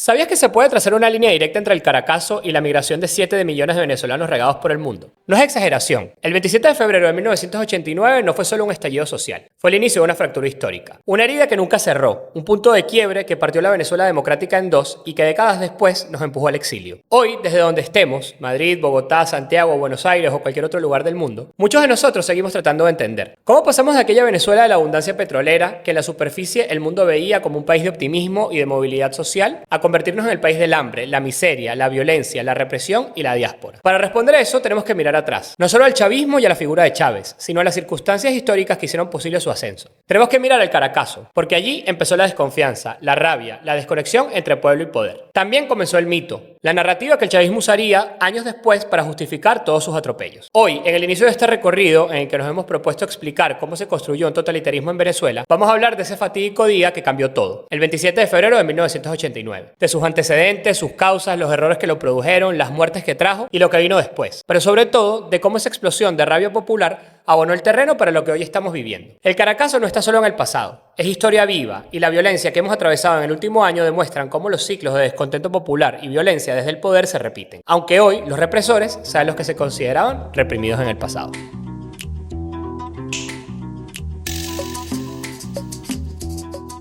¿Sabías que se puede trazar una línea directa entre el Caracazo y la migración de 7 millones de venezolanos regados por el mundo? No es exageración. El 27 de febrero de 1989 no fue solo un estallido social, fue el inicio de una fractura histórica. Una herida que nunca cerró, un punto de quiebre que partió la Venezuela democrática en dos y que décadas después nos empujó al exilio. Hoy, desde donde estemos, Madrid, Bogotá, Santiago, Buenos Aires o cualquier otro lugar del mundo, muchos de nosotros seguimos tratando de entender cómo pasamos de aquella Venezuela de la abundancia petrolera que en la superficie el mundo veía como un país de optimismo y de movilidad social a convertirnos en el país del hambre, la miseria, la violencia, la represión y la diáspora. Para responder a eso tenemos que mirar atrás, no solo al chavismo y a la figura de Chávez, sino a las circunstancias históricas que hicieron posible su ascenso. Tenemos que mirar al Caracazo, porque allí empezó la desconfianza, la rabia, la desconexión entre pueblo y poder. También comenzó el mito, la narrativa que el chavismo usaría años después para justificar todos sus atropellos. Hoy, en el inicio de este recorrido en el que nos hemos propuesto explicar cómo se construyó un totalitarismo en Venezuela, vamos a hablar de ese fatídico día que cambió todo, el 27 de febrero de 1989, de sus antecedentes, sus causas, los errores que lo produjeron, las muertes que trajo y lo que vino después, pero sobre todo de cómo esa explosión de rabia popular abonó el terreno para lo que hoy estamos viviendo. El Caracazo no está solo en el pasado, es historia viva y la violencia que hemos atravesado en el último año demuestran cómo los ciclos de descontento popular y violencia desde el poder se repiten, aunque hoy los represores sean los que se consideraban reprimidos en el pasado.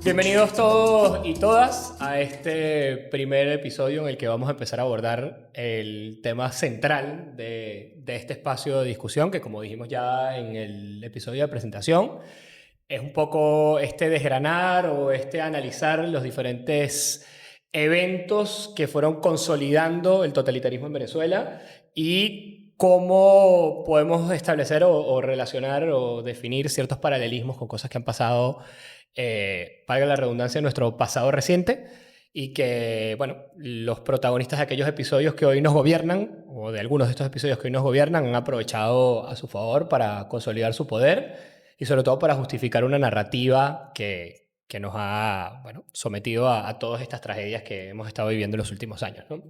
Bienvenidos todos y todas a este primer episodio en el que vamos a empezar a abordar el tema central de este espacio de discusión que, como dijimos ya en el episodio de presentación, es un poco este desgranar o este analizar los diferentes eventos que fueron consolidando el totalitarismo en Venezuela y cómo podemos establecer o relacionar o definir ciertos paralelismos con cosas que han pasado, valga la redundancia, en nuestro pasado reciente y que, bueno, los protagonistas de aquellos episodios que hoy nos gobiernan o de algunos de estos episodios que hoy nos gobiernan han aprovechado a su favor para consolidar su poder y sobre todo para justificar una narrativa que nos ha, bueno, sometido a todas estas tragedias que hemos estado viviendo en los últimos años, ¿no?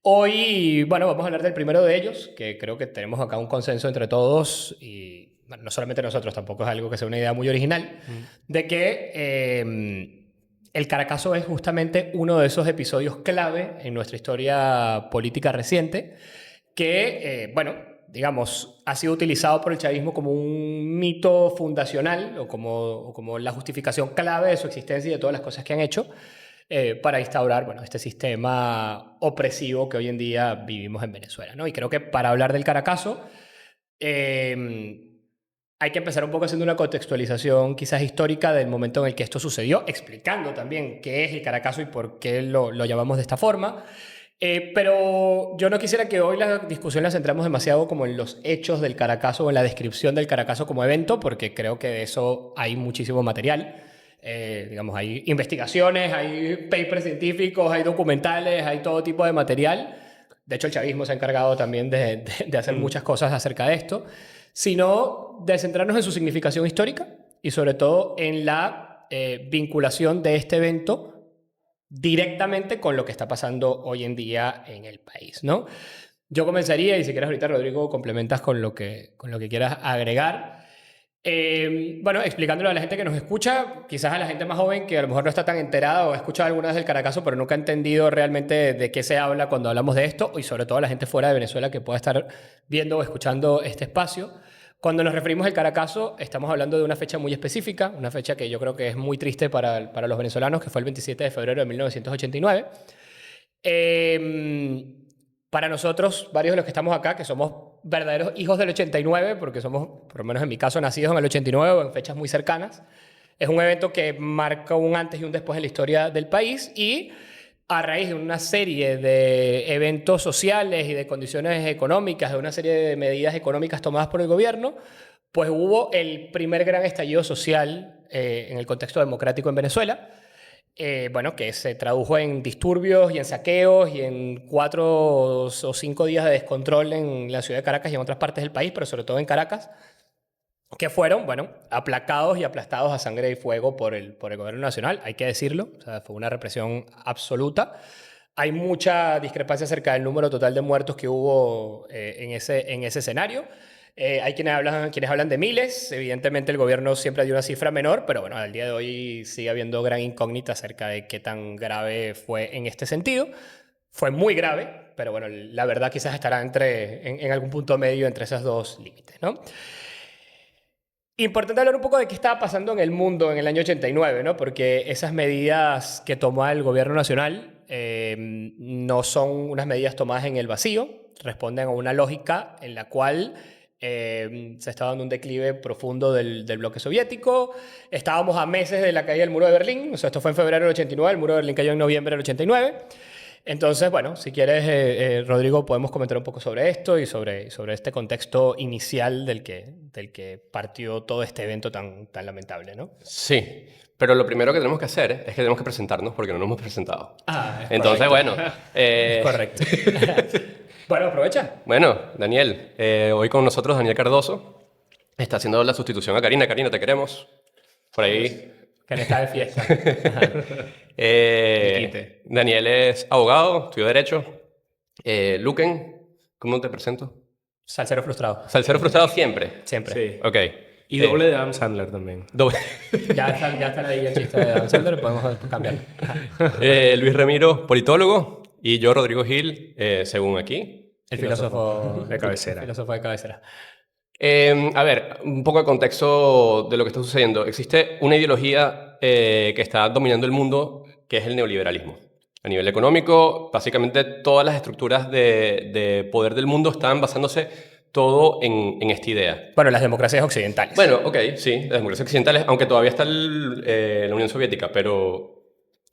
Hoy, bueno, vamos a hablar del primero de ellos, que creo que tenemos acá un consenso entre todos y bueno, no solamente nosotros, tampoco es algo que sea una idea muy original, de que el Caracazo es justamente uno de esos episodios clave en nuestra historia política reciente que, bueno, digamos, ha sido utilizado por el chavismo como un mito fundacional o como la justificación clave de su existencia y de todas las cosas que han hecho para instaurar, bueno, este sistema opresivo que hoy en día vivimos en Venezuela, ¿no? Y creo que para hablar del Caracazo hay que empezar un poco haciendo una contextualización quizás histórica del momento en el que esto sucedió, explicando también qué es el Caracazo y por qué lo llamamos de esta forma. Pero yo no quisiera que hoy la discusión la centremos demasiado como en los hechos del Caracazo o en la descripción del Caracazo como evento, porque creo que de eso hay muchísimo material. Digamos, hay investigaciones, hay papers científicos, hay documentales, hay todo tipo de material. De hecho, el chavismo se ha encargado también de hacer muchas cosas acerca de esto, sino de centrarnos en su significación histórica y sobre todo en la vinculación de este evento directamente con lo que está pasando hoy en día en el país, ¿no? Yo comenzaría, y si quieres ahorita, Rodrigo, complementas con lo que quieras agregar. Bueno, explicándolo a la gente que nos escucha, quizás a la gente más joven que a lo mejor no está tan enterada o ha escuchado alguna vez del Caracazo, pero nunca ha entendido realmente de qué se habla cuando hablamos de esto, y sobre todo a la gente fuera de Venezuela que pueda estar viendo o escuchando este espacio. Cuando nos referimos al Caracazo, estamos hablando de una fecha muy específica, una fecha que yo creo que es muy triste para los venezolanos, que fue el 27 de febrero de 1989. Para nosotros, varios de los que estamos acá, que somos verdaderos hijos del 89, porque somos, por lo menos en mi caso, nacidos en el 89 o en fechas muy cercanas, es un evento que marca un antes y un después en la historia del país y a raíz de una serie de eventos sociales y de condiciones económicas, de una serie de medidas económicas tomadas por el gobierno, pues hubo el primer gran estallido social en el contexto democrático en Venezuela, bueno, que se tradujo en disturbios y en saqueos y en 4 o 5 días de descontrol en la ciudad de Caracas y en otras partes del país, pero sobre todo en Caracas, que fueron, bueno, aplacados y aplastados a sangre y fuego por el gobierno nacional, hay que decirlo. O sea, fue una represión absoluta. Hay mucha discrepancia acerca del número total de muertos que hubo en ese escenario. Hay quienes hablan de miles. Evidentemente el gobierno siempre dio una cifra menor, pero bueno, al día de hoy sigue habiendo gran incógnita acerca de qué tan grave fue en este sentido. Fue muy grave, pero bueno, la verdad quizás estará en algún punto medio entre esos dos límites, ¿no? Importante hablar un poco de qué estaba pasando en el mundo en el año 89, ¿no? Porque esas medidas que tomó el gobierno nacional no son unas medidas tomadas en el vacío, responden a una lógica en la cual se estaba dando un declive profundo del bloque soviético. Estábamos a meses de la caída del muro de Berlín, o sea, esto fue en febrero del 89, el muro de Berlín cayó en noviembre del 89. Entonces, bueno, si quieres, Rodrigo, podemos comentar un poco sobre esto y sobre este contexto inicial del que partió todo este evento tan lamentable, ¿no? Sí, pero lo primero que tenemos que hacer es que tenemos que presentarnos porque no nos hemos presentado. Es Entonces, correcto. bueno. Correcto. Bueno, aprovecha. Bueno, Daniel, hoy con nosotros Daniel Cardoso está haciendo la sustitución a Karina. Karina, te queremos. Por ahí. Que no está de fiesta. Daniel es abogado, estudió Derecho. Luquen, ¿cómo te presento? Salsero frustrado. Salsero frustrado siempre. Siempre. Sí. Ok. Y doble de Adam Sandler también. Ya está ahí el chiste de Adam Sandler, podemos cambiar. Luis Ramiro, politólogo. Y yo, Rodrigo Gil, según aquí. El filósofo de cabecera. El filósofo de cabecera. A ver, un poco de contexto de lo que está sucediendo. Existe una ideología que está dominando el mundo, que es el neoliberalismo. A nivel económico, básicamente todas las estructuras de poder del mundo están basándose todo en esta idea. Bueno, las democracias occidentales. Bueno, ok, sí, las democracias occidentales, aunque todavía está la Unión Soviética, pero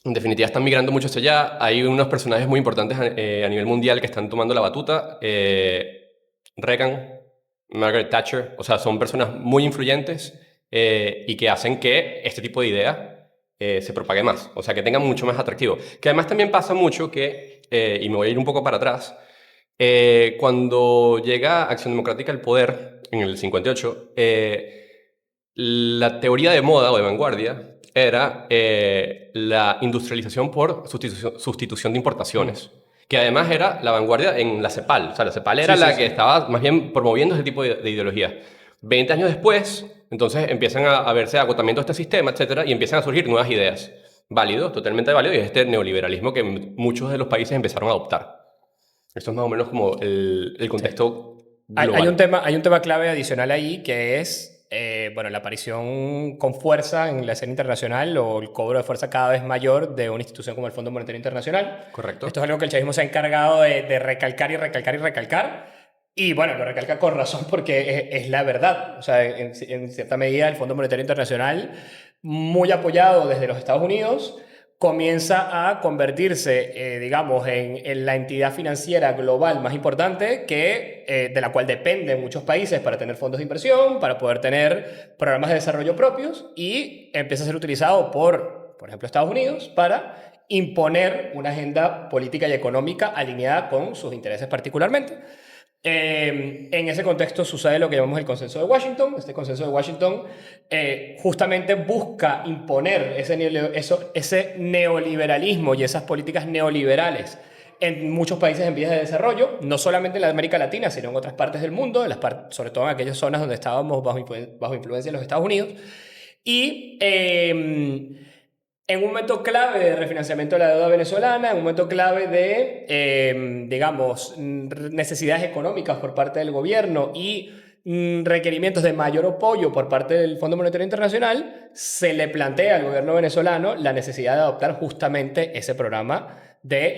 en definitiva están migrando mucho hacia allá. Hay unos personajes muy importantes a nivel mundial que están tomando la batuta. Reagan, Margaret Thatcher, o sea, son personas muy influyentes y que hacen que este tipo de idea se propague más, o sea, que tenga mucho más atractivo. Que además también pasa mucho que, y me voy a ir un poco para atrás, cuando llega Acción Democrática al poder, en el 58, la teoría de moda o de vanguardia era la industrialización por sustitución de importaciones. Que además era la vanguardia en la CEPAL. O sea, la CEPAL era la que estaba más bien promoviendo ese tipo de ideología. 20 años después, entonces empiezan a verse agotamiento de este sistema, etcétera, y empiezan a surgir nuevas ideas. Válido, totalmente válido, y es este neoliberalismo que muchos de los países empezaron a adoptar. Esto es más o menos como el contexto global. Hay un tema clave adicional ahí que es bueno, la aparición con fuerza en la escena internacional o el cobro de fuerza cada vez mayor de una institución como el Fondo Monetario Internacional. Correcto. Esto es algo que el chavismo se ha encargado de recalcar y recalcar y recalcar. Y bueno, lo recalca con razón porque es la verdad. O sea, en cierta medida el Fondo Monetario Internacional, muy apoyado desde los Estados Unidos, comienza a convertirse, digamos, en la entidad financiera global más importante de la cual dependen muchos países para tener fondos de inversión, para poder tener programas de desarrollo propios, y empieza a ser utilizado por ejemplo, Estados Unidos para imponer una agenda política y económica alineada con sus intereses particularmente. En ese contexto sucede lo que llamamos el consenso de Washington. Este consenso de Washington justamente busca imponer ese neoliberalismo y esas políticas neoliberales en muchos países en vías de desarrollo, no solamente en la América Latina, sino en otras partes del mundo, sobre todo en aquellas zonas donde estábamos bajo influencia de los Estados Unidos. Y en un momento clave de refinanciamiento de la deuda venezolana, en un momento clave de, digamos, necesidades económicas por parte del gobierno y requerimientos de mayor apoyo por parte del Fondo Monetario Internacional, se le plantea al gobierno venezolano la necesidad de adoptar justamente ese programa de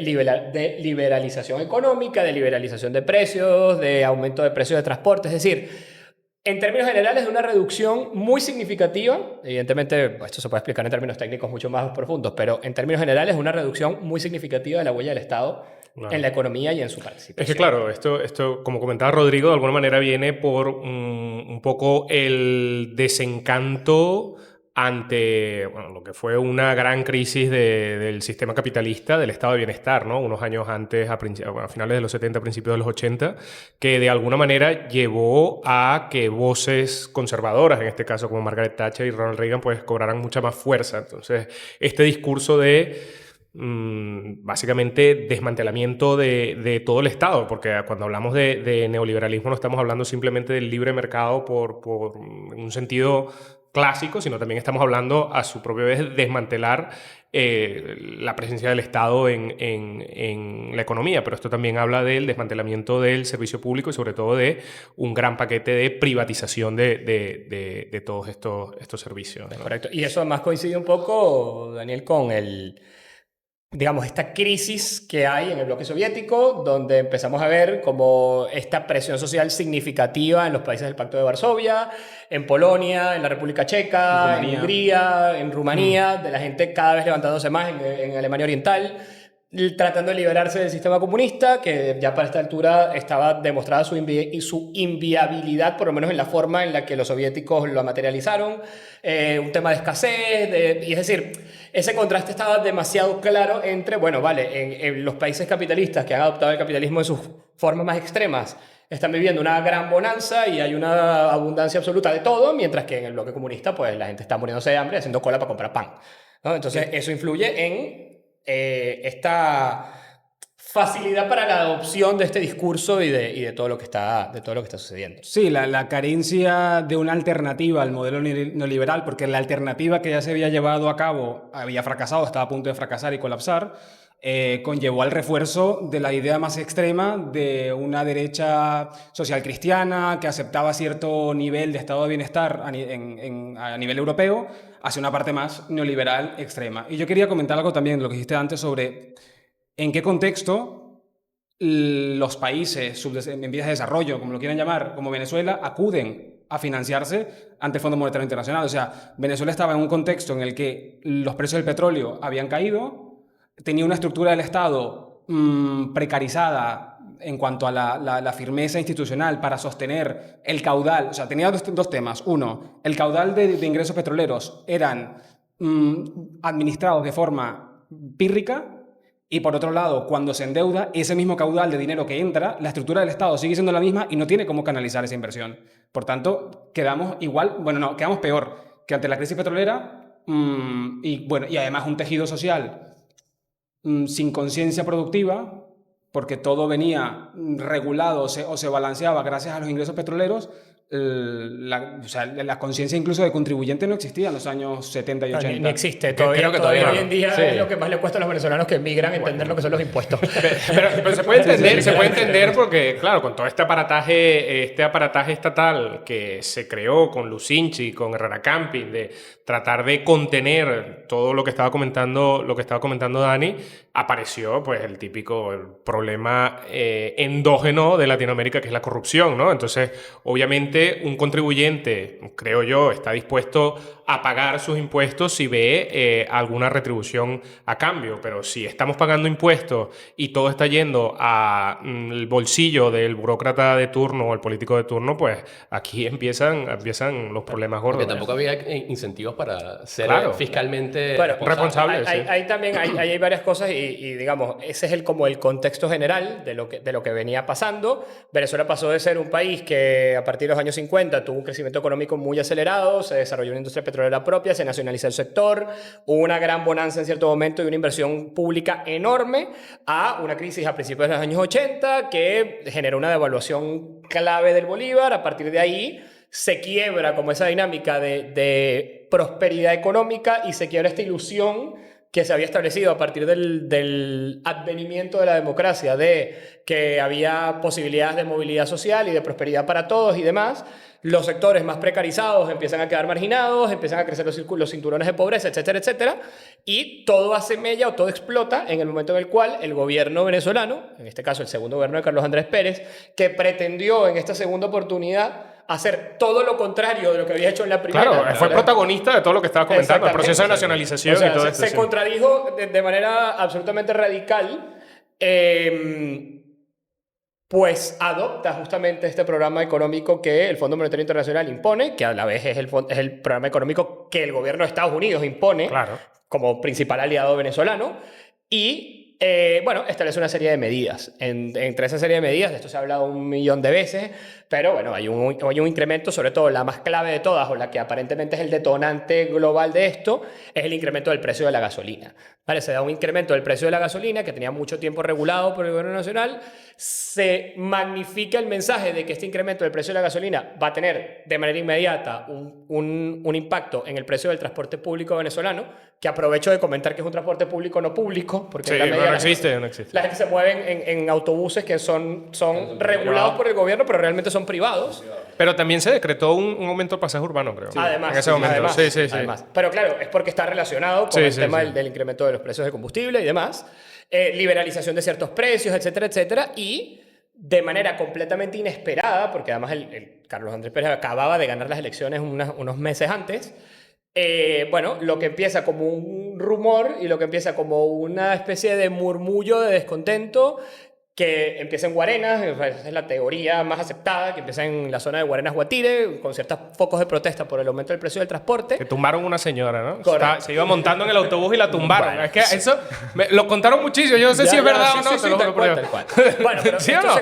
liberalización económica, de liberalización de precios, de aumento de precios de transporte, es decir, en términos generales, de una reducción muy significativa. Evidentemente, esto se puede explicar en términos técnicos mucho más profundos, pero en términos generales, una reducción muy significativa de la huella del Estado en la economía y en su participación. Es que claro, esto como comentaba Rodrigo, de alguna manera viene por un poco el desencanto ante lo que fue una gran crisis del sistema capitalista, del estado de bienestar, ¿no? Unos años antes, a finales de los 70, principios de los 80, que de alguna manera llevó a que voces conservadoras, en este caso como Margaret Thatcher y Ronald Reagan, pues cobraran mucha más fuerza. Entonces, este discurso de básicamente desmantelamiento de todo el Estado, porque cuando hablamos de neoliberalismo no estamos hablando simplemente del libre mercado por un sentido clásico, sino también estamos hablando a su propia vez de desmantelar la presencia del Estado en la economía, pero esto también habla del desmantelamiento del servicio público y sobre todo de un gran paquete de privatización de todos estos servicios, ¿no? Correcto. Y eso además coincide un poco, Daniel, con digamos, esta crisis que hay en el bloque soviético, donde empezamos a ver como esta presión social significativa en los países del Pacto de Varsovia, en Polonia, en la República Checa, en Hungría, en Rumanía, de la gente cada vez levantándose más en Alemania Oriental, tratando de liberarse del sistema comunista, que ya para esta altura estaba demostrada su inviabilidad, por lo menos en la forma en la que los soviéticos lo materializaron, un tema de escasez, y es decir, ese contraste estaba demasiado claro entre, bueno, vale, en los países capitalistas que han adoptado el capitalismo en sus formas más extremas, están viviendo una gran bonanza y hay una abundancia absoluta de todo, mientras que en el bloque comunista, pues la gente está muriéndose de hambre haciendo cola para comprar pan, ¿no? Entonces, eso influye en esta facilidad para la adopción de este discurso y de todo lo que está sucediendo. Sí, la carencia de una alternativa al modelo neoliberal, porque la alternativa que ya se había llevado a cabo había fracasado, estaba a punto de fracasar y colapsar, conllevó al refuerzo de la idea más extrema de una derecha social cristiana que aceptaba cierto nivel de estado de bienestar a nivel europeo hacia una parte más neoliberal extrema. Y yo quería comentar algo también, lo que dijiste antes, sobre en qué contexto los países en vías de desarrollo, como lo quieran llamar, como Venezuela, acuden a financiarse ante el Fondo Monetario Internacional. O sea, Venezuela estaba en un contexto en el que los precios del petróleo habían caído, tenía una estructura del Estado precarizada en cuanto a la firmeza institucional para sostener el caudal. O sea, tenía dos temas. Uno, el caudal de ingresos petroleros eran administrados de forma pírrica, y por otro lado, cuando se endeuda, ese mismo caudal de dinero que entra, la estructura del Estado sigue siendo la misma y no tiene cómo canalizar esa inversión. Por tanto, quedamos igual, quedamos peor que ante la crisis petrolera y además un tejido social sin conciencia productiva, porque todo venía regulado o se balanceaba gracias a los ingresos petroleros. La conciencia incluso de contribuyente no existía en los años 70 y 80. Ni existe. Creo que todavía hoy en día sí. Es lo que más le cuesta a los venezolanos que emigran entender lo que son los impuestos. Pero se puede entender porque, claro, con todo este aparataje estatal que se creó con Lucinchi, con Herrera Camping, de tratar de contener todo lo que estaba comentando Dani, apareció pues el típico problema endógeno de Latinoamérica, que es la corrupción, ¿no? Entonces, obviamente, un contribuyente, creo yo, está dispuesto a pagar sus impuestos si ve alguna retribución a cambio, pero si estamos pagando impuestos y todo está yendo al bolsillo del burócrata de turno o el político de turno, pues aquí empiezan los problemas gordos. Porque tampoco había incentivos para ser fiscalmente responsables. Hay varias cosas y digamos, ese es como el contexto general de lo que venía pasando. Venezuela pasó de ser un país que a partir de los años 50 tuvo un crecimiento económico muy acelerado, se desarrolló una industria petrolera propia, se nacionalizó el sector, hubo una gran bonanza en cierto momento y una inversión pública enorme, a una crisis a principios de los años 80 que generó una devaluación clave del bolívar. A partir de ahí se quiebra como esa dinámica de prosperidad económica y se quiebra esta ilusión que se había establecido a partir del advenimiento de la democracia, de que había posibilidades de movilidad social y de prosperidad para todos y demás. Los sectores más precarizados empiezan a quedar marginados, empiezan a crecer los cinturones de pobreza, etcétera, etcétera, y todo hace mella o todo explota en el momento en el cual el gobierno venezolano, en este caso el segundo gobierno de Carlos Andrés Pérez, que pretendió en esta segunda oportunidad hacer todo lo contrario de lo que había hecho en la primera. Claro, fue protagonista de todo lo que estaba comentando, el proceso de nacionalización y todo esto. Se contradijo de manera absolutamente radical, pues adopta justamente este programa económico que el Fondo Monetario Internacional impone, que a la vez es el programa económico que el gobierno de Estados Unidos impone como principal aliado venezolano, y establece una serie de medidas. Entre esa serie de medidas, de esto se ha hablado 1.000.000 de veces, pero bueno, hay un incremento, sobre todo la más clave de todas, o la que aparentemente es el detonante global de esto, es el incremento del precio de la gasolina, ¿vale? Se da un incremento del precio de la gasolina que tenía mucho tiempo regulado por el gobierno nacional. Se magnifica el mensaje de que este incremento del precio de la gasolina va a tener de manera inmediata un impacto en el precio del transporte público venezolano, que aprovecho de comentar que es un transporte público no público, porque Sí, no existe. la gente se mueve en autobuses que son regulados por el gobierno, pero realmente son privados. Pero también se decretó un aumento del pasaje urbano, creo. Además, en ese momento. además, Sí. además. Pero claro, es porque está relacionado con el tema del incremento de los precios de combustible y demás. Liberalización de ciertos precios, etcétera, etcétera. Y de manera completamente inesperada, porque además el Carlos Andrés Pérez acababa de ganar las elecciones unos meses antes, bueno, lo que empieza como un rumor y lo que empieza como una especie de murmullo de descontento que empieza en Guarenas, es la teoría más aceptada, que empieza en la zona de Guarenas-Guatire, con ciertos focos de protesta por el aumento del precio del transporte. Que tumbaron una señora, ¿no? Correcto. Se iba montando en el autobús y la tumbaron. Bueno, es que eso lo contaron muchísimo. Yo no sé si es verdad o no. Sí, tal cual. Bueno, pero ¿Sí esto o no?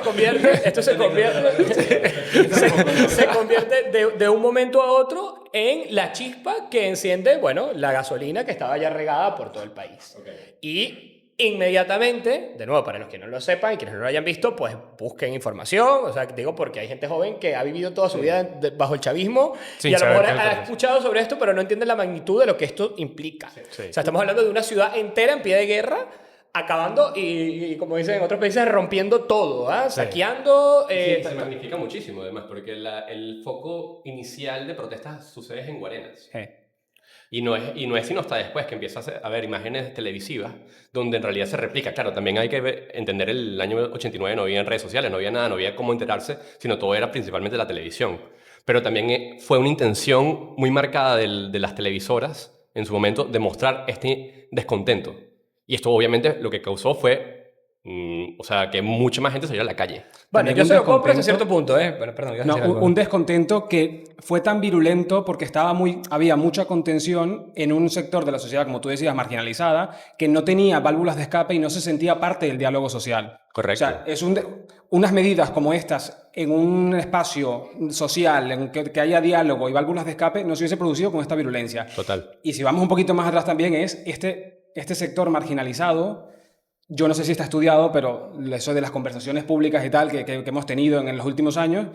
se convierte de un momento a otro en la chispa que enciende, bueno, la gasolina que estaba ya regada por todo el país. Okay. Y inmediatamente, de nuevo, para los que no lo sepan y quienes no lo hayan visto, pues busquen información. O sea, digo, porque hay gente joven que ha vivido toda su vida bajo el chavismo y a lo mejor ha escuchado sobre esto, pero no entiende la magnitud de lo que esto implica. O sea, estamos hablando de una ciudad entera en pie de guerra, acabando y como dicen en otros países, rompiendo todo, saqueando. Se magnifica muchísimo, además, porque el foco inicial de protestas sucede en Guarenas. Y no es sino hasta después que empiezas a ver imágenes televisivas donde en realidad se replica. Claro, también hay que entender el año 89, no había redes sociales, no había nada, no había cómo enterarse, sino todo era principalmente la televisión. Pero también fue una intención muy marcada de las televisoras en su momento de mostrar este descontento. Y esto obviamente lo que causó fue o sea, que mucha más gente salió a la calle. Bueno, yo se lo compro hasta cierto punto, Bueno, perdón, un descontento que fue tan virulento porque había mucha contención en un sector de la sociedad, como tú decías, marginalizada, que no tenía válvulas de escape y no se sentía parte del diálogo social. Correcto. O sea, unas medidas como estas en un espacio social en que haya diálogo y válvulas de escape no se hubiese producido con esta virulencia. Total. Y si vamos un poquito más atrás también es este sector marginalizado. Yo no sé si está estudiado, pero eso de las conversaciones públicas y tal que hemos tenido en los últimos años,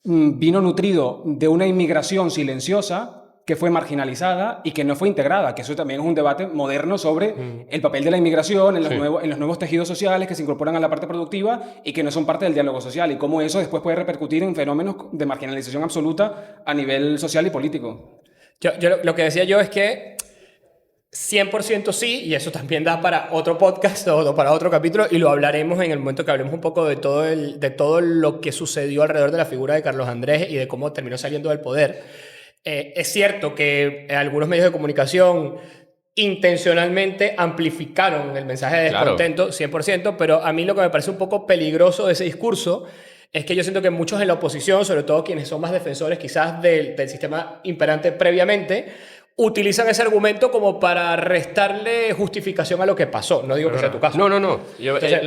vino nutrido de una inmigración silenciosa que fue marginalizada y que no fue integrada, que eso también es un debate moderno sobre el papel de la inmigración en los nuevos tejidos sociales que se incorporan a la parte productiva y que no son parte del diálogo social, y cómo eso después puede repercutir en fenómenos de marginalización absoluta a nivel social y político. Yo lo que decía yo es que 100% sí, y eso también da para otro podcast o para otro capítulo, y lo hablaremos en el momento que hablemos un poco de todo lo que sucedió alrededor de la figura de Carlos Andrés y de cómo terminó saliendo del poder. Es cierto que algunos medios de comunicación intencionalmente amplificaron el mensaje de descontento, 100%, pero a mí lo que me parece un poco peligroso de ese discurso es que yo siento que muchos en la oposición, sobre todo quienes son más defensores quizás del sistema imperante previamente, utilizan ese argumento como para restarle justificación a lo que pasó. No digo que sea tu caso. No. Entonces,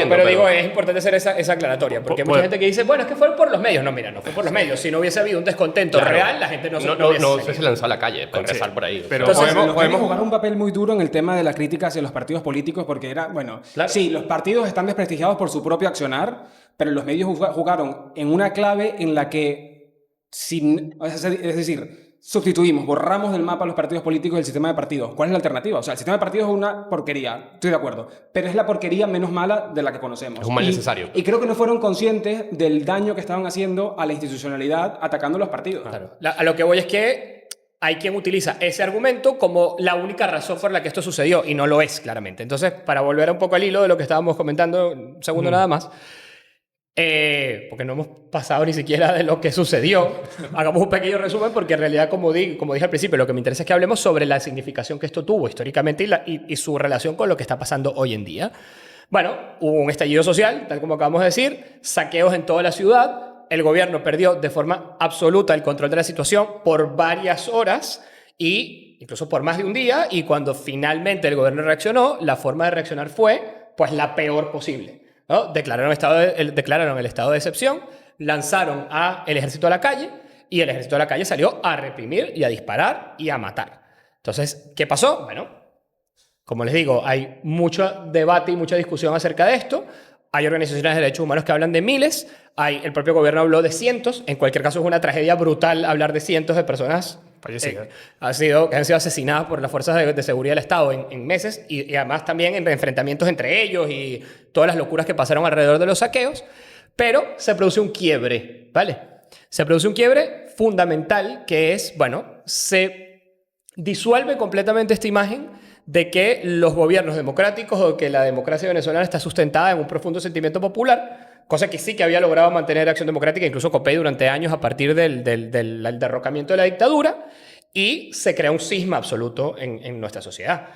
pero digo, es importante hacer esa aclaratoria, porque hay mucha gente que dice, bueno, es que fue por los medios. No, mira, no fue por los medios. Si no hubiese habido un descontento real, la gente no se lanzó a la calle para empezar por ahí. Pero entonces, podemos jugar un papel muy duro en el tema de la crítica hacia los partidos políticos, porque era, bueno, sí, los partidos están desprestigiados por su propio accionar, pero los medios jugaron en una clave en la que, es decir, sustituimos, borramos del mapa los partidos políticos del sistema de partidos. ¿Cuál es la alternativa? O sea, el sistema de partidos es una porquería, estoy de acuerdo, pero es la porquería menos mala de la que conocemos. Es un mal necesario. Y creo que no fueron conscientes del daño que estaban haciendo a la institucionalidad atacando los partidos. Claro. A lo que voy es que hay quien utiliza ese argumento como la única razón por la que esto sucedió, y no lo es, claramente. Entonces, para volver un poco al hilo de lo que estábamos comentando, un segundo nada más, porque no hemos pasado ni siquiera de lo que sucedió. Hagamos un pequeño resumen, porque en realidad, como dije al principio, lo que me interesa es que hablemos sobre la significación que esto tuvo históricamente y su relación con lo que está pasando hoy en día. Bueno, hubo un estallido social, tal como acabamos de decir, saqueos en toda la ciudad, el gobierno perdió de forma absoluta el control de la situación por varias horas y incluso por más de un día, y cuando finalmente el gobierno reaccionó, la forma de reaccionar fue pues la peor posible, ¿no? Declararon el estado de excepción, lanzaron al ejército a la calle, y el ejército a la calle salió a reprimir y a disparar y a matar. Entonces, ¿qué pasó? Bueno, como les digo, hay mucho debate y mucha discusión acerca de esto. Hay organizaciones de derechos humanos que hablan de miles. El propio gobierno habló de cientos. En cualquier caso, es una tragedia brutal hablar de cientos de personas fallecidas. que han sido asesinadas por las fuerzas de seguridad del Estado en meses y además también en enfrentamientos entre ellos y todas las locuras que pasaron alrededor de los saqueos. Pero se produce un quiebre, ¿vale? Se produce un quiebre fundamental que es, bueno, se disuelve completamente esta imagen de que los gobiernos democráticos o que la democracia venezolana está sustentada en un profundo sentimiento popular, cosa que sí que había logrado mantener Acción Democrática, incluso COPEI durante años a partir del derrocamiento de la dictadura, y se crea un cisma absoluto en nuestra sociedad.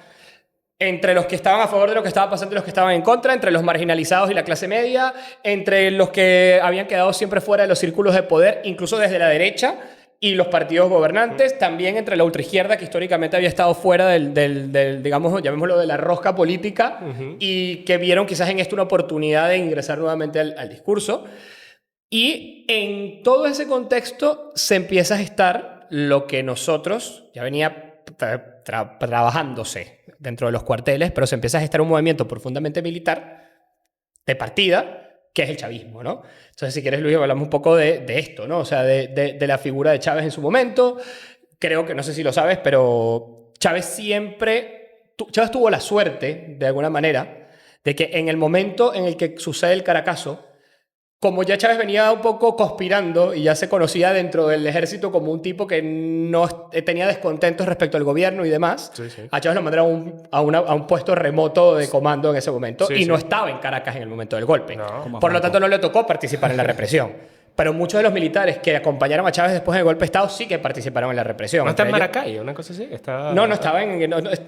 Entre los que estaban a favor de lo que estaba pasando y los que estaban en contra, entre los marginalizados y la clase media, entre los que habían quedado siempre fuera de los círculos de poder, incluso desde la derecha, y los partidos gobernantes, también entre la ultraizquierda, que históricamente había estado fuera digamos, llamémoslo, de la rosca política, y que vieron quizás en esto una oportunidad de ingresar nuevamente al discurso. Y en todo ese contexto se empieza a gestar lo que nosotros ya venía trabajándose dentro de los cuarteles, pero se empieza a gestar un movimiento profundamente militar de partida, que es el chavismo, ¿no? Entonces, si quieres, Luis, hablamos un poco de esto, ¿no? O sea, de la figura de Chávez en su momento. Creo que, no sé si lo sabes, pero Chávez tuvo la suerte, de alguna manera, de que en el momento en el que sucede el Caracazo, como ya Chávez venía un poco conspirando y ya se conocía dentro del ejército como un tipo que no tenía descontentos respecto al gobierno y demás, a Chávez lo mandaron a un puesto remoto de comando en ese momento y no estaba en Caracas en el momento del golpe. No. Por lo tanto, no le tocó participar en la represión. Pero muchos de los militares que acompañaron a Chávez después del golpe de Estado sí que participaron en la represión. ¿No está en Maracay, una cosa así? No,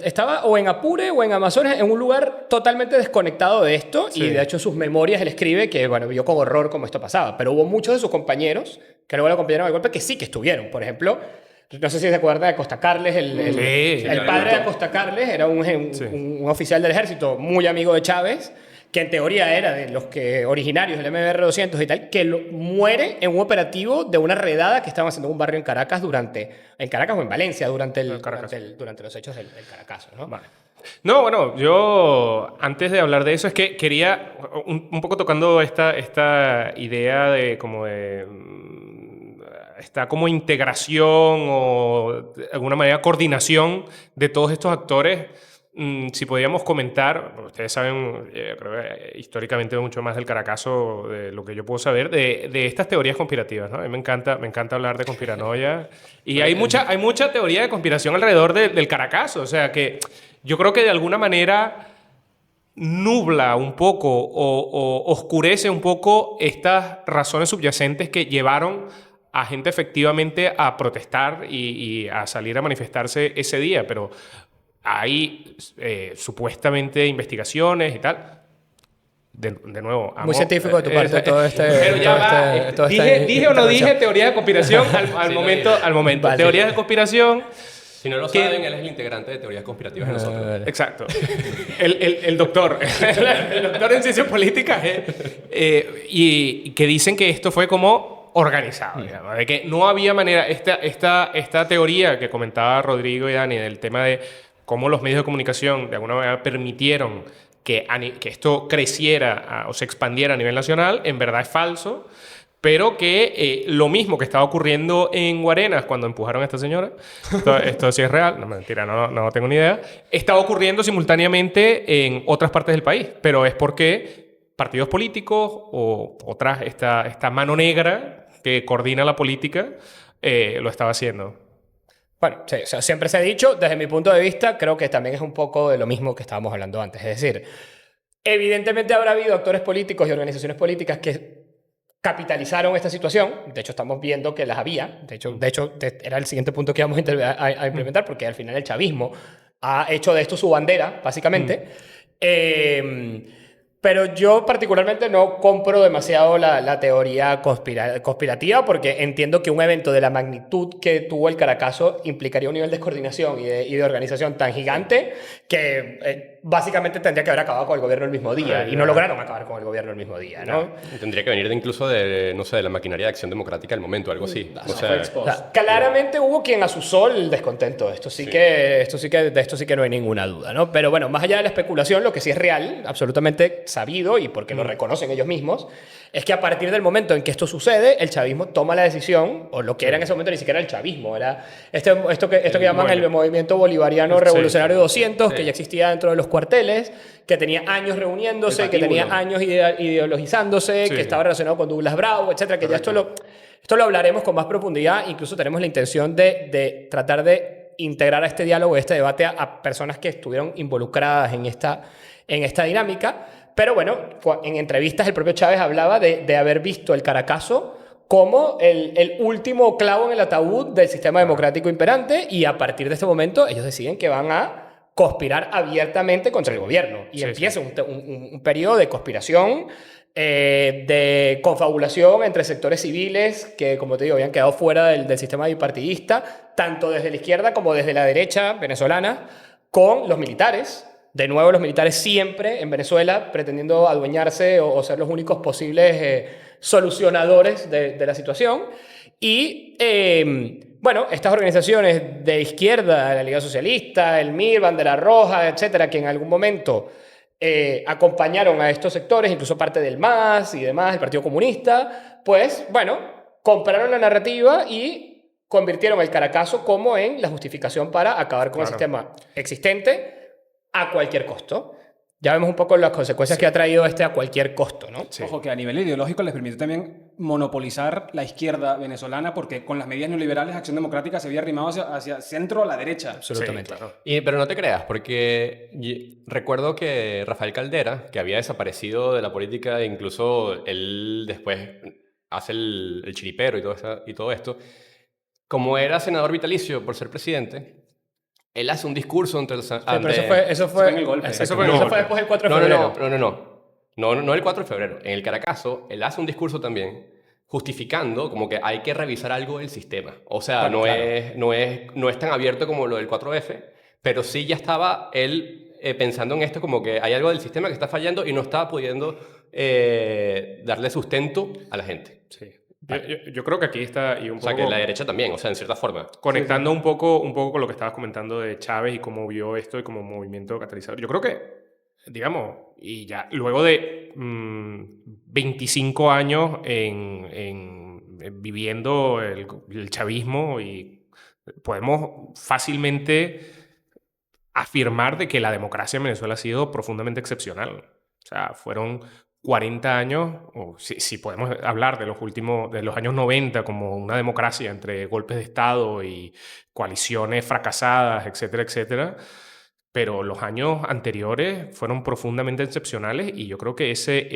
estaba o en Apure o en Amazonas, en un lugar totalmente desconectado de esto. Sí. Y de hecho en sus memorias él escribe que, bueno, vio con horror cómo esto pasaba. Pero hubo muchos de sus compañeros que luego lo acompañaron al golpe que sí que estuvieron. Por ejemplo, no sé si se acuerda de Costa Carles, el padre de Costa Carles era un oficial del ejército muy amigo de Chávez, que en teoría era de los que originarios del MBR-200 y tal, que muere en un operativo de una redada que estaban haciendo en un barrio en Caracas o en Valencia durante los hechos del Caracazo, ¿no? Vale. No, bueno, yo antes de hablar de eso es que quería, un poco tocando esta idea de esta como integración o de alguna manera coordinación de todos estos actores. Si podíamos comentar, ustedes saben, creo que históricamente mucho más del Caracazo de lo que yo puedo saber, de estas teorías conspirativas, ¿no? A mí me encanta hablar de conspiranoia y hay mucha teoría de conspiración alrededor del Caracazo, o sea que yo creo que de alguna manera nubla un poco o oscurece un poco estas razones subyacentes que llevaron a gente efectivamente a protestar y a salir a manifestarse ese día, pero hay supuestamente investigaciones y tal. De nuevo, muy científico de tu parte todo este. Pero ya va. ¿Dije o no dije teoría de conspiración al momento? Vale. Teorías de conspiración. Si no lo saben, él es el integrante de teorías conspirativas de nosotros. Exacto. El doctor. El doctor en ciencias políticas. Y que dicen que esto fue como organizado, digamos, de que no había manera. Esta teoría que comentaba Rodrigo y Dani del tema de cómo los medios de comunicación de alguna manera permitieron que esto creciera o se expandiera a nivel nacional, en verdad es falso, pero que lo mismo que estaba ocurriendo en Guarenas cuando empujaron a esta señora, esto sí es real, no, mentira, no tengo ni idea, estaba ocurriendo simultáneamente en otras partes del país, pero es porque partidos políticos o esta mano negra que coordina la política lo estaba haciendo. Bueno, sí, o sea, siempre se ha dicho, desde mi punto de vista, creo que también es un poco de lo mismo que estábamos hablando antes. Es decir, evidentemente habrá habido actores políticos y organizaciones políticas que capitalizaron esta situación. De hecho, estamos viendo que las había. De hecho, era el siguiente punto que íbamos a implementar, porque al final el chavismo ha hecho de esto su bandera, básicamente. Pero yo particularmente no compro demasiado la teoría conspirativa porque entiendo que un evento de la magnitud que tuvo el Caracazo implicaría un nivel de coordinación y de organización tan gigante que básicamente tendría que haber acabado con el gobierno el mismo día. Y no lograron acabar con el gobierno el mismo día, ¿no? Tendría que venir incluso de, no sé, de la maquinaria de acción democrática del momento, algo así. O sea, claramente hubo quien asusó el descontento. De esto sí que no hay ninguna duda, ¿no? Pero bueno, más allá de la especulación, lo que sí es real, absolutamente sabido, y porque lo reconocen ellos mismos, es que a partir del momento en que esto sucede, el chavismo toma la decisión, o lo que era en ese momento ni siquiera el chavismo, era esto que llaman el movimiento bolivariano revolucionario 200, que ya existía dentro de los cuarteles, que tenía años reuniéndose, que tenía años ideologizándose, que estaba relacionado con Douglas Bravo, etcétera, que ya esto lo hablaremos con más profundidad. Incluso tenemos la intención de tratar de integrar a este diálogo, a este debate, a personas que estuvieron involucradas en esta dinámica. Pero bueno, en entrevistas el propio Chávez hablaba de haber visto el Caracazo como el último clavo en el ataúd del sistema democrático imperante, y a partir de este momento ellos deciden que van a conspirar abiertamente contra el gobierno. Y empieza un periodo de conspiración, de confabulación entre sectores civiles que, como te digo, habían quedado fuera del sistema bipartidista, tanto desde la izquierda como desde la derecha venezolana, con los militares. De nuevo, los militares siempre en Venezuela pretendiendo adueñarse o ser los únicos posibles solucionadores de la situación. Y bueno, estas organizaciones de izquierda, la Liga Socialista, el MIR, Bandera Roja, etcétera, que en algún momento acompañaron a estos sectores, incluso parte del MAS y demás, el Partido Comunista, pues bueno, compraron la narrativa y convirtieron el Caracazo como en la justificación para acabar con el sistema existente a cualquier costo. Ya vemos un poco las consecuencias que ha traído a cualquier costo, ¿no? Sí. Ojo, que a nivel ideológico les permitió también monopolizar la izquierda venezolana, porque con las medidas neoliberales Acción Democrática se había arrimado hacia centro a la derecha. Absolutamente. Sí, claro. Pero no te creas, porque recuerdo que Rafael Caldera, que había desaparecido de la política, incluso él después hace el chiripero y todo esto, como era senador vitalicio por ser presidente, él hace un discurso entre los... Pero eso fue en el golpe. Eso fue después del 4 de febrero. No el 4 de febrero. En el Caracazo, él hace un discurso también justificando como que hay que revisar algo del sistema. O sea, no es tan abierto como lo del 4F, pero sí ya estaba él pensando en esto como que hay algo del sistema que está fallando y no estaba pudiendo darle sustento a la gente. Sí. Yo creo que aquí está... Y un poco, o sea, que la derecha también, o sea, en cierta forma. Conectando un poco con lo que estabas comentando de Chávez y cómo vio esto y como movimiento catalizador. Yo creo que, digamos, y ya luego de 25 años viviendo el chavismo, y podemos fácilmente afirmar de que la democracia en Venezuela ha sido profundamente excepcional. O sea, fueron 40 años, o si podemos hablar de los años 90 como una democracia entre golpes de Estado y coaliciones fracasadas, etcétera, etcétera. Pero los años anteriores fueron profundamente excepcionales, y yo creo que ese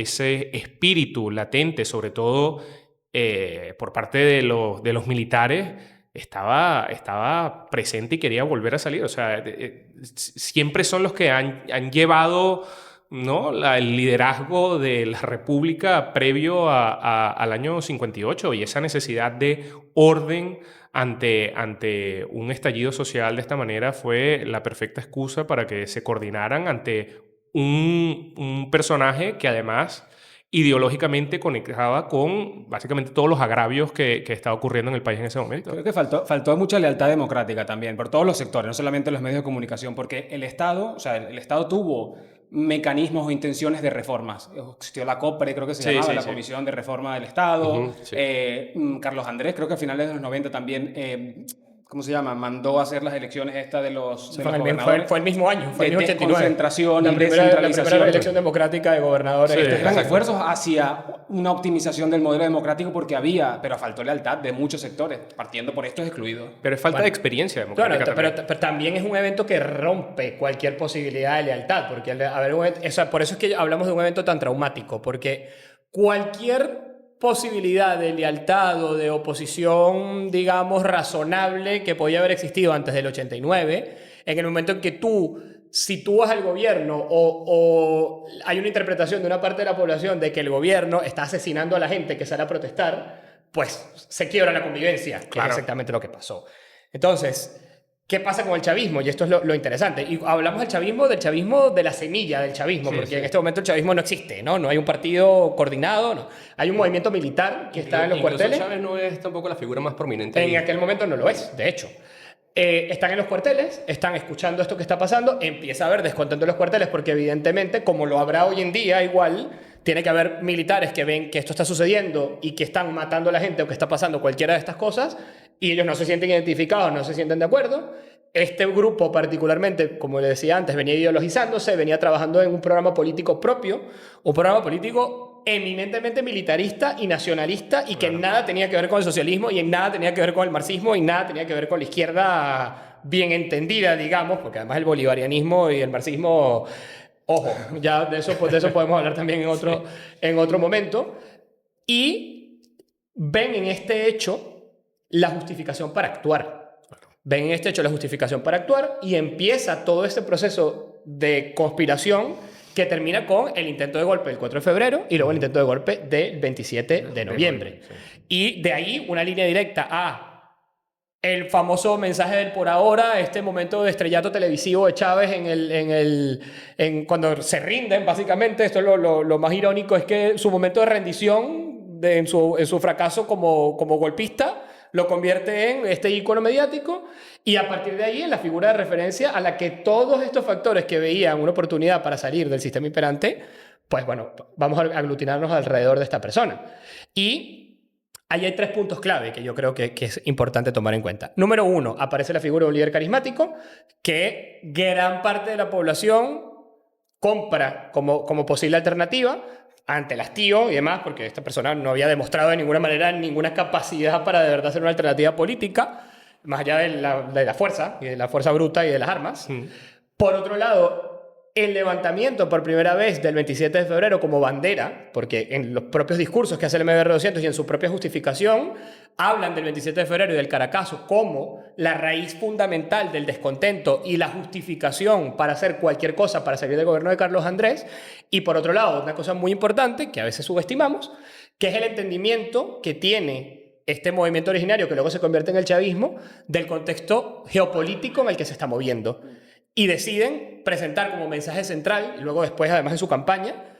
espíritu latente, sobre todo por parte de los militares, estaba presente y quería volver a salir. O sea, siempre son los que han llevado, ¿no?, el liderazgo de la República previo al año 58, y esa necesidad de orden ante un estallido social de esta manera fue la perfecta excusa para que se coordinaran ante un personaje que además ideológicamente conectaba con básicamente todos los agravios que estaba ocurriendo en el país en ese momento. Creo que faltó mucha lealtad democrática también, por todos los sectores, no solamente los medios de comunicación, porque el Estado tuvo mecanismos o intenciones de reformas. Existió la COPRE, creo que se llamaba, la Comisión de Reforma del Estado. Carlos Andrés, creo que a finales de los 90 también... ¿cómo se llama? Mandó a hacer las elecciones de los gobernadores. Fue el mismo año, fue el año 89. Concentración la y primera descentralización. elección democrática de gobernadores. Eran esfuerzos hacia una optimización del modelo democrático, porque pero faltó lealtad de muchos sectores, partiendo por estos excluidos. Pero es falta de experiencia democrática. Claro, pero también es un evento que rompe cualquier posibilidad de lealtad, porque por eso es que hablamos de un evento tan traumático, porque cualquier posibilidad de lealtad o de oposición, digamos, razonable que podía haber existido antes del 89, en el momento en que tú sitúas al gobierno o hay una interpretación de una parte de la población de que el gobierno está asesinando a la gente que sale a protestar, pues se quiebra la convivencia, que es exactamente lo que pasó. Entonces, ¿Qué pasa con el chavismo? Y esto es lo interesante. Y hablamos del chavismo de la semilla del chavismo, porque en este momento el chavismo no existe, ¿no? No hay un partido coordinado, no. Hay un movimiento militar que está en los cuarteles. Chávez no es tampoco la figura más prominente. En aquel momento no lo es, de hecho. Están en los cuarteles, están escuchando esto que está pasando, empieza a haber descontento en los cuarteles porque evidentemente, como lo habrá hoy en día igual, tiene que haber militares que ven que esto está sucediendo y que están matando a la gente o que está pasando cualquiera de estas cosas y ellos no se sienten identificados, no se sienten de acuerdo. Este grupo particularmente, como le decía antes, venía ideologizándose, venía trabajando en un programa político propio, un programa político eminentemente militarista y nacionalista y que en nada tenía que ver con el socialismo y en nada tenía que ver con el marxismo y nada tenía que ver con la izquierda bien entendida, digamos, porque además el bolivarianismo y el marxismo, ojo, ya de eso podemos hablar también en otro momento. Y ven en este hecho la justificación para actuar. Ven en este hecho la justificación para actuar y empieza todo este proceso de conspiración que termina con el intento de golpe del 4 de febrero y luego el intento de golpe del 27 de noviembre. Y de ahí una línea directa a el famoso mensaje del por ahora, este momento de estrellato televisivo de Chávez cuando se rinden, básicamente. Esto es lo más irónico, es que su momento de rendición, en su fracaso como golpista, lo convierte en este ícono mediático y a partir de ahí en la figura de referencia a la que todos estos factores que veían una oportunidad para salir del sistema imperante, pues bueno, vamos a aglutinarnos alrededor de esta persona. Y ahí hay 3 puntos clave que yo creo que es importante tomar en cuenta. Número 1, aparece la figura de un líder carismático que gran parte de la población compra como posible alternativa ante el hastío y demás, porque esta persona no había demostrado de ninguna manera ninguna capacidad para de verdad ser una alternativa política, más allá de la fuerza, y de la fuerza bruta y de las armas. Por otro lado, el levantamiento por primera vez del 27 de febrero como bandera, porque en los propios discursos que hace el MBR 200 y en su propia justificación, hablan del 27 de febrero y del Caracazo como la raíz fundamental del descontento y la justificación para hacer cualquier cosa para salir del gobierno de Carlos Andrés. Y por otro lado, una cosa muy importante que a veces subestimamos, que es el entendimiento que tiene este movimiento originario, que luego se convierte en el chavismo, del contexto geopolítico en el que se está moviendo. Y deciden presentar como mensaje central, y luego después además en su campaña,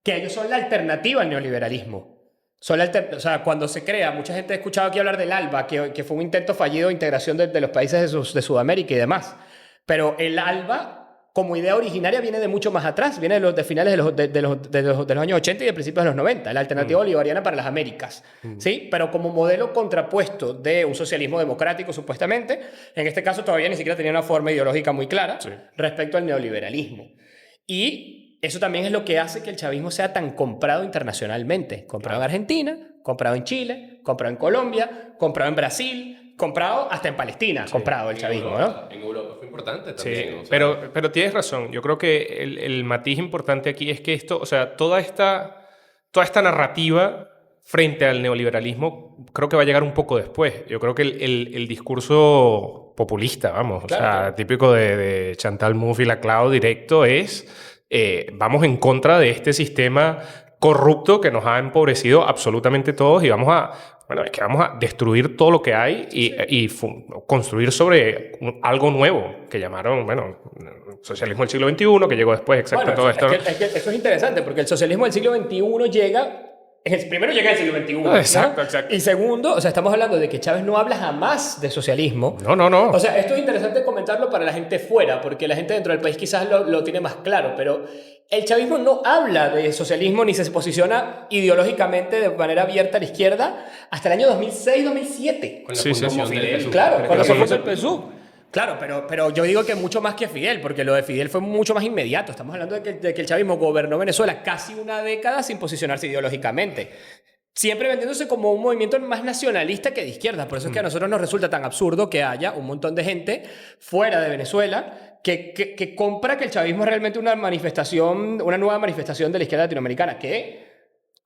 que ellos son la alternativa al neoliberalismo. O sea, cuando se crea, mucha gente ha escuchado aquí hablar del ALBA, que fue un intento fallido de integración de los países de Sudamérica y demás. Pero el ALBA, como idea originaria, viene de mucho más atrás, viene de finales de los años 80 y de principios de los 90, la alternativa bolivariana para las Américas, ¿sí? Pero como modelo contrapuesto de un socialismo democrático, supuestamente, en este caso todavía ni siquiera tenía una forma ideológica muy clara respecto al neoliberalismo. Y eso también es lo que hace que el chavismo sea tan comprado internacionalmente. Comprado en Argentina, comprado en Chile, comprado en Colombia, comprado en Brasil, comprado hasta en Palestina, comprado el chavismo, ¿no? En Europa fue importante también. Sí, o sea, pero tienes razón. Yo creo que el matiz importante aquí es que esto, o sea, toda esta narrativa frente al neoliberalismo creo que va a llegar un poco después. Yo creo que el discurso populista, vamos, claro, o sea, típico de Chantal Mouffe y Laclau directo es vamos en contra de este sistema corrupto que nos ha empobrecido absolutamente todos y vamos a destruir todo lo que hay y construir sobre algo nuero que llamaron, socialismo del siglo XXI, que llegó después, exacto, todo esto. Es que eso es interesante, porque el socialismo del siglo XXI llega... Primero llega el siglo XXI. Exacto. Y segundo, o sea, estamos hablando de que Chávez no habla jamás de socialismo. No. O sea, esto es interesante comentarlo para la gente fuera, porque la gente dentro del país quizás lo tiene más claro, pero el chavismo no habla de socialismo ni se posiciona ideológicamente de manera abierta a la izquierda hasta el año 2006-2007. Con la fundación del PSUV. Claro, con la fundación del PSUV. Claro, pero yo digo que mucho más que Fidel, porque lo de Fidel fue mucho más inmediato. Estamos hablando de que el chavismo gobernó Venezuela casi una década sin posicionarse ideológicamente. Siempre vendiéndose como un movimiento más nacionalista que de izquierda. Por eso es que a nosotros nos resulta tan absurdo que haya un montón de gente fuera de Venezuela que compra que el chavismo es realmente una nueva manifestación de la izquierda latinoamericana, que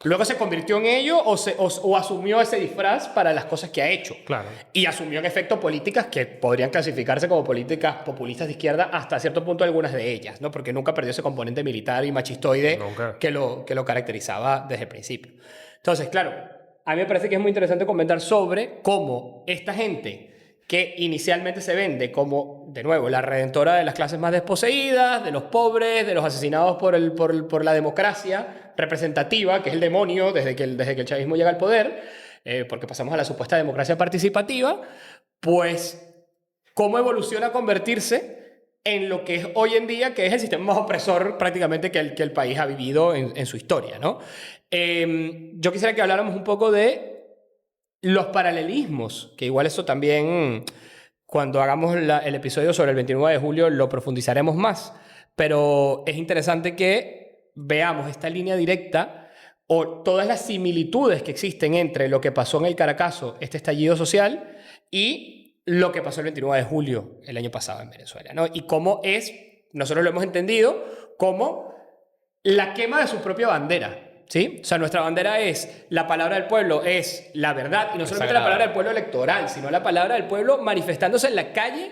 luego se convirtió en ello o asumió ese disfraz para las cosas que ha hecho. Claro. Y asumió en efecto políticas que podrían clasificarse como políticas populistas de izquierda hasta cierto punto algunas de ellas, ¿no? Porque nunca perdió ese componente militar y machistoide que lo caracterizaba desde el principio. Entonces, claro, a mí me parece que es muy interesante comentar sobre cómo esta gente que inicialmente se vende como, de nuevo, la redentora de las clases más desposeídas, de los pobres, de los asesinados por la democracia representativa, que es el demonio desde que el chavismo llega al poder, porque pasamos a la supuesta democracia participativa, pues cómo evoluciona a convertirse en lo que es hoy en día, que es el sistema más opresor prácticamente que el país ha vivido en su historia, ¿no? Yo quisiera que habláramos un poco de los paralelismos, que igual eso también, cuando hagamos el episodio sobre el 29 de julio, lo profundizaremos más. Pero es interesante que veamos esta línea directa o todas las similitudes que existen entre lo que pasó en el Caracazo, este estallido social, y lo que pasó el 29 de julio el año pasado en Venezuela, ¿no? Y cómo nosotros lo hemos entendido como la quema de su propia bandera. ¿Sí? O sea, nuestra bandera es, la palabra del pueblo es la verdad, y no solamente la palabra del pueblo electoral, sino la palabra del pueblo manifestándose en la calle,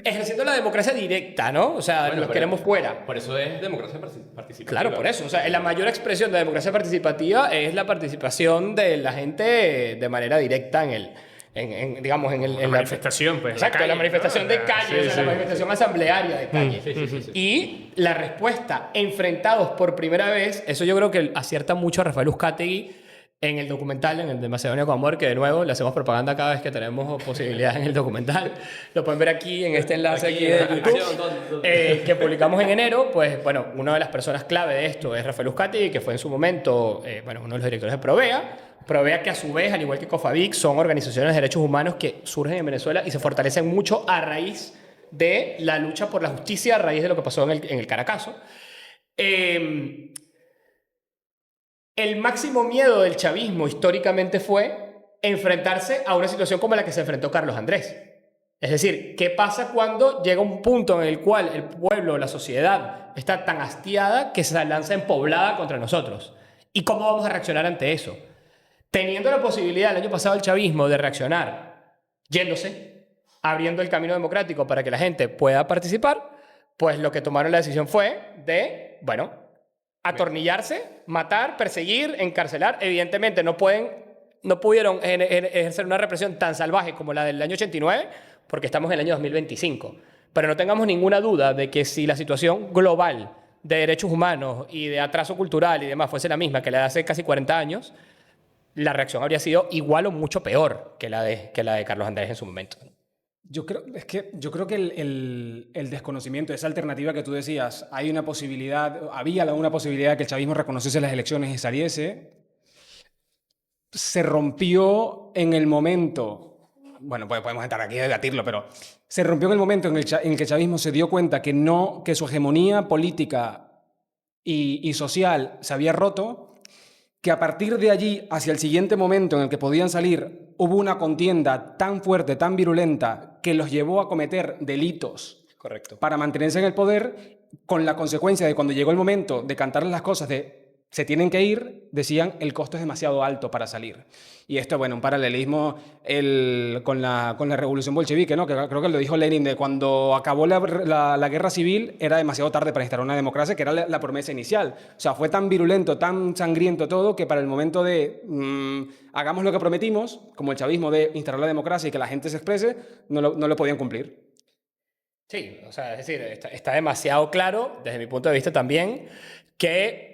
ejerciendo la democracia directa, ¿no? O sea, los queremos fuera. Por eso es democracia participativa. Claro, por eso. O sea, la mayor expresión de democracia participativa es la participación de la gente de manera directa en la manifestación, pues. Exacto, la manifestación de calle, la manifestación asamblearia de calle. Sí. Y la respuesta, enfrentados por primera vez, eso yo creo que acierta mucho a Rafael Uzcategui en el documental, en el de Macedonia con Amor, que de nuevo le hacemos propaganda cada vez que tenemos posibilidad en el documental. Lo pueden ver aquí en este enlace aquí de YouTube, que publicamos en enero. Pues bueno, una de las personas clave de esto es Rafael Uzcategui, que fue en su momento uno de los directores de Provea, que a su vez, al igual que COFAVIC, son organizaciones de derechos humanos que surgen en Venezuela y se fortalecen mucho a raíz de la lucha por la justicia, a raíz de lo que pasó en el Caracazo. El máximo miedo del chavismo históricamente fue enfrentarse a una situación como la que se enfrentó Carlos Andrés. Es decir, ¿qué pasa cuando llega un punto en el cual el pueblo, la sociedad, está tan hastiada que se lanza empoblada contra nosotros? ¿Y cómo vamos a reaccionar ante eso? Teniendo la posibilidad el año pasado el chavismo de reaccionar yéndose, abriendo el camino democrático para que la gente pueda participar, pues lo que tomaron la decisión fue de, atornillarse, matar, perseguir, encarcelar. Evidentemente no pudieron ejercer una represión tan salvaje como la del año 89, porque estamos en el año 2025. Pero no tengamos ninguna duda de que si la situación global de derechos humanos y de atraso cultural y demás fuese la misma que la de hace casi 40 años, la reacción habría sido igual o mucho peor que la de Carlos Andrés en su momento. Yo creo que el desconocimiento, esa alternativa que tú decías, había una posibilidad de que el chavismo reconociese las elecciones y saliese, se rompió en el momento, bueno, pues podemos entrar aquí y debatirlo, pero se rompió en el momento en el que el chavismo se dio cuenta que su hegemonía política y social se había roto, que a partir de allí, hacia el siguiente momento en el que podían salir, hubo una contienda tan fuerte, tan virulenta, que los llevó a cometer delitos. Correcto. Para mantenerse en el poder, con la consecuencia de cuando llegó el momento de cantarles las cosas de se tienen que ir, decían el costo es demasiado alto para salir. Y esto, bueno, un paralelismo con la revolución bolchevique, ¿no? Que creo que lo dijo Lenin, de cuando acabó la guerra civil era demasiado tarde para instaurar una democracia, que era la promesa inicial. O sea, fue tan virulento, tan sangriento todo, que para el momento de hagamos lo que prometimos, como el chavismo de instaurar la democracia y que la gente se exprese, no lo podían cumplir. Sí, o sea, es decir, está demasiado claro, desde mi punto de vista también, que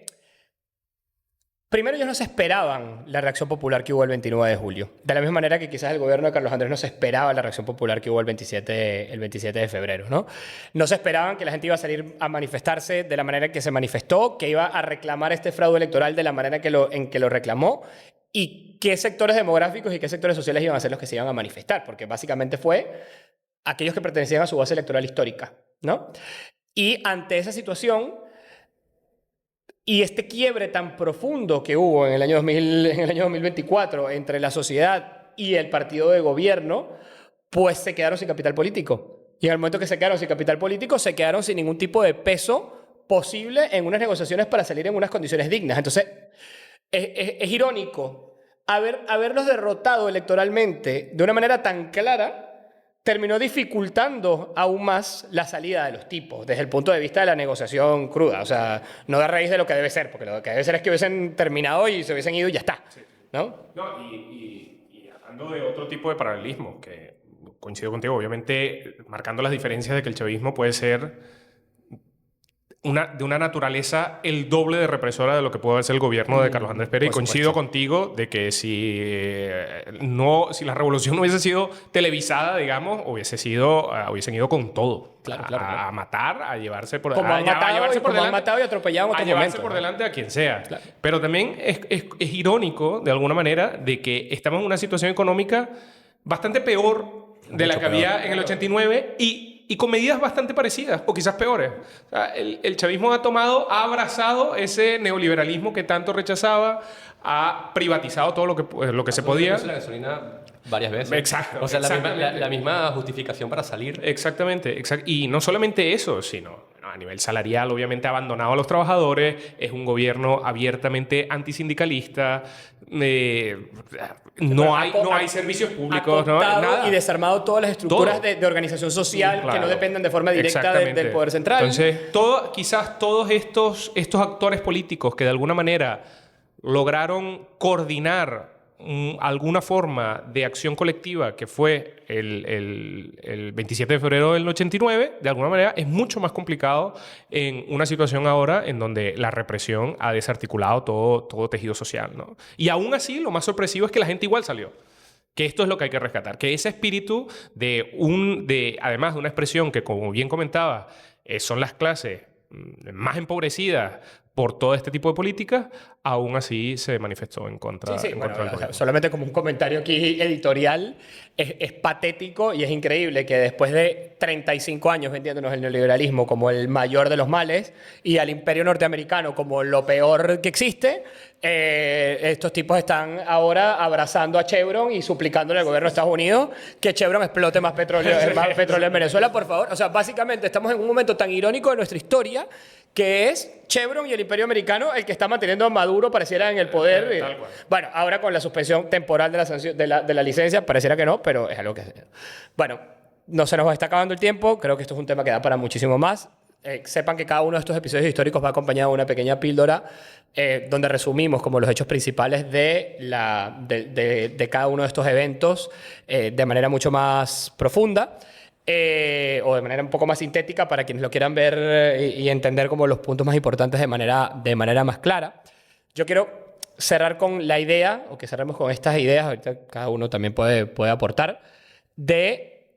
primero ellos no se esperaban la reacción popular que hubo el 29 de julio. De la misma manera que quizás el gobierno de Carlos Andrés no se esperaba la reacción popular que hubo el 27 de febrero, ¿no? No se esperaban que la gente iba a salir a manifestarse de la manera en que se manifestó, que iba a reclamar este fraude electoral de la manera en que lo reclamó, y qué sectores demográficos y qué sectores sociales iban a ser los que se iban a manifestar, porque básicamente fue aquellos que pertenecían a su base electoral histórica, ¿no? Y ante esa situación y este quiebre tan profundo que hubo en el año 2024 entre la sociedad y el partido de gobierno, pues se quedaron sin capital político. Y en el momento que se quedaron sin capital político, se quedaron sin ningún tipo de peso posible en unas negociaciones para salir en unas condiciones dignas. Entonces, es irónico haberlos derrotado electoralmente de una manera tan clara. Terminó dificultando aún más la salida de los tipos desde el punto de vista de la negociación cruda. O sea, no da raíz de lo que debe ser, porque lo que debe ser es que hubiesen terminado y se hubiesen ido y ya está, ¿no? No, y hablando de otro tipo de paralelismo, que coincido contigo, obviamente marcando las diferencias de que el chavismo puede ser de una naturaleza el doble de represora de lo que puede ser el gobierno de Carlos Andrés Pérez. Y coincido contigo de que si la revolución no hubiese sido televisada, digamos, hubiesen ido con todo. Claro. A matar, a llevarse por Como han matado y atropellado en otro a llevarse momento, por ¿no? delante a quien sea. Claro. Pero también es irónico, de alguna manera, de que estamos en una situación económica bastante peor de la que había en el 89 y con medidas bastante parecidas, o quizás peores. O sea, el chavismo ha abrazado ese neoliberalismo que tanto rechazaba, ha privatizado todo lo que se podía. La gasolina varias veces. Exacto. O sea, la misma justificación para salir. Exactamente. Y no solamente eso, sino a nivel salarial, obviamente ha abandonado a los trabajadores, es un gobierno abiertamente antisindicalista, no hay servicios públicos, ¿no? Nada. Y desarmado todas las estructuras de organización social que no dependen de forma directa del poder central. Entonces, quizás todos estos actores políticos que de alguna manera lograron coordinar alguna forma de acción colectiva que fue el 27 de febrero del 89, de alguna manera es mucho más complicado en una situación ahora en donde la represión ha desarticulado todo tejido social, ¿no? Y aún así, lo más sorpresivo es que la gente igual salió. Que esto es lo que hay que rescatar, que ese espíritu además de una expresión que, como bien comentaba, son las clases más empobrecidas por todo este tipo de políticas, aún así se manifestó en contra, del gobierno. Solamente como un comentario aquí editorial, es patético y es increíble que después de 35 años vendiéndonos el neoliberalismo como el mayor de los males y al imperio norteamericano como lo peor que existe, estos tipos están ahora abrazando a Chevron y suplicándole al gobierno de Estados Unidos que Chevron explote más petróleo en Venezuela, por favor. O sea, básicamente estamos en un momento tan irónico de nuestra historia que es Chevron y el imperio americano el que está manteniendo a Maduro, pareciera, en el poder. Tal cual. Bueno, ahora con la suspensión temporal de la licencia, pareciera que no, pero es algo que... Bueno, no se nos está acabando el tiempo. Creo que esto es un tema que da para muchísimo más. Sepan que cada uno de estos episodios históricos va acompañado de una pequeña píldora donde resumimos como los hechos principales de cada uno de estos eventos de manera mucho más profunda. O de manera un poco más sintética para quienes lo quieran ver y entender como los puntos más importantes de manera más clara. Yo quiero cerrar con la idea, o que cerremos con estas ideas, ahorita cada uno también puede aportar, de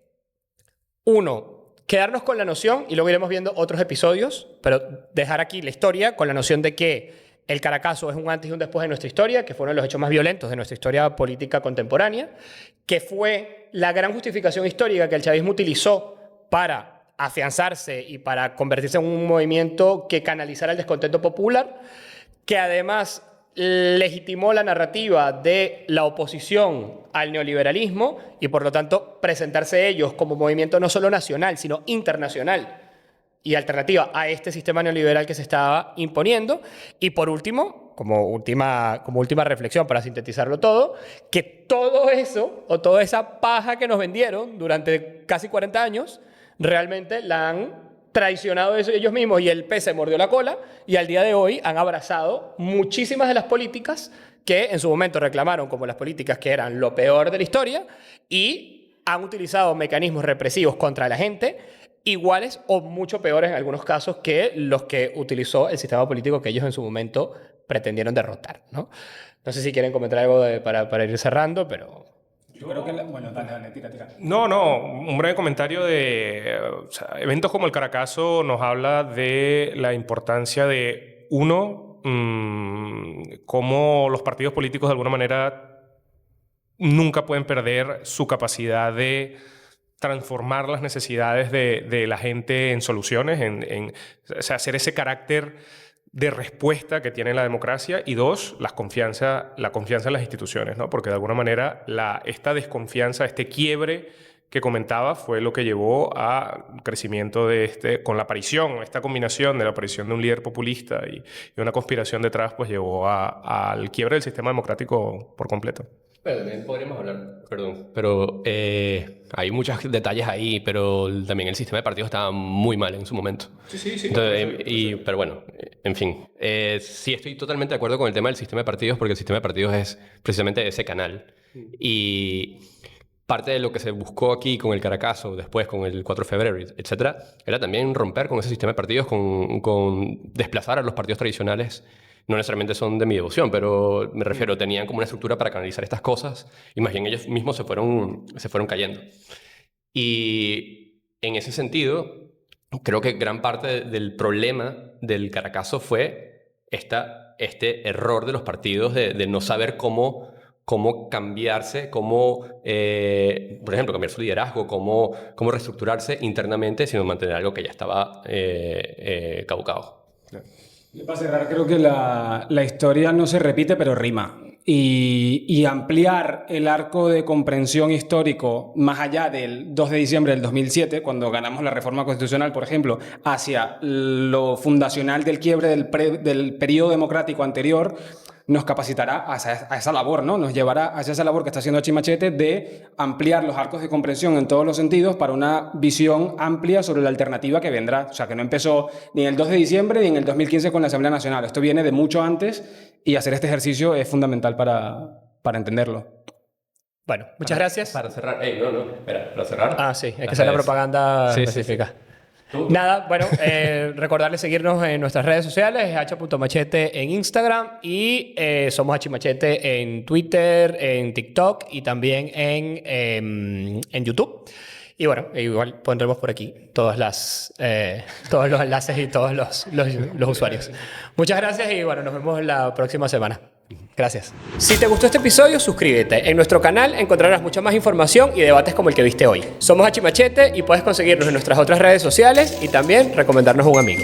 uno, quedarnos con la noción, y luego iremos viendo otros episodios, pero dejar aquí la historia con la noción de que el Caracazo es un antes y un después de nuestra historia, que fue uno de los hechos más violentos de nuestra historia política contemporánea, que fue la gran justificación histórica que el chavismo utilizó para afianzarse y para convertirse en un movimiento que canalizara el descontento popular, que además legitimó la narrativa de la oposición al neoliberalismo y por lo tanto presentarse ellos como movimiento no solo nacional, sino internacional y alternativa a este sistema neoliberal que se estaba imponiendo. Y por último, como última reflexión para sintetizarlo todo, que todo eso o toda esa paja que nos vendieron durante casi 40 años realmente la han traicionado ellos mismos y el pez se mordió la cola y al día de hoy han abrazado muchísimas de las políticas que en su momento reclamaron como las políticas que eran lo peor de la historia y han utilizado mecanismos represivos contra la gente iguales o mucho peores en algunos casos que los que utilizó el sistema político que ellos en su momento pretendieron derrotar, ¿no? No sé si quieren comentar algo para ir cerrando, pero... Yo creo que... Bueno, dale, tira. No, un breve comentario o sea, eventos como el Caracazo nos habla de la importancia de, uno, cómo los partidos políticos de alguna manera nunca pueden perder su capacidad de transformar las necesidades de la gente en soluciones, o sea, hacer ese carácter de respuesta que tiene la democracia. Y dos, la confianza en las instituciones, ¿no? Porque de alguna manera esta desconfianza, este quiebre que comentaba fue lo que llevó a crecimiento con la aparición, esta combinación de la aparición de un líder populista y una conspiración detrás, pues llevó al quiebre del sistema democrático por completo. Pero también podríamos hablar, pero hay muchos detalles ahí, pero también el sistema de partidos estaba muy mal en su momento. Sí. Entonces, pero bueno, en fin, sí estoy totalmente de acuerdo con el tema del sistema de partidos porque el sistema de partidos es precisamente ese canal. Y parte de lo que se buscó aquí con el Caracazo, después con el 4 de febrero, etcétera, era también romper con ese sistema de partidos, con desplazar a los partidos tradicionales. No necesariamente son de mi devoción, pero me refiero, tenían como una estructura para canalizar estas cosas y más bien ellos mismos se fueron cayendo. Y en ese sentido, creo que gran parte del problema del Caracazo fue este error de los partidos de no saber cómo cambiarse, por ejemplo, cambiar su liderazgo, cómo reestructurarse internamente, sino mantener algo que ya estaba caducado. Para cerrar, creo que la historia no se repite, pero rima. Y ampliar el arco de comprensión histórico más allá del 2 de diciembre del 2007, cuando ganamos la reforma constitucional, por ejemplo, hacia lo fundacional del quiebre del periodo democrático anterior, nos capacitará a esa labor, ¿no? Nos llevará hacia esa labor que está haciendo Achimachete de ampliar los arcos de comprensión en todos los sentidos para una visión amplia sobre la alternativa que vendrá. O sea, que no empezó ni en el 2 de diciembre ni en el 2015 con la Asamblea Nacional. Esto viene de mucho antes y hacer este ejercicio es fundamental para entenderlo. Bueno, muchas gracias. Para cerrar, espera, para cerrar. Sí, hay que hacer la propaganda específica. Sí. Nada, bueno, recordarles seguirnos en nuestras redes sociales, h.machete en Instagram y somos Achimachete en Twitter, en TikTok y también en YouTube. Y bueno, igual pondremos por aquí todos los enlaces y todos los usuarios. Muchas gracias y bueno, nos vemos la próxima semana. Gracias. Si te gustó este episodio, suscríbete. En nuestro canal encontrarás mucha más información y debates como el que viste hoy. Somos Achimachete y puedes conseguirnos en nuestras otras redes sociales y también recomendarnos a un amigo.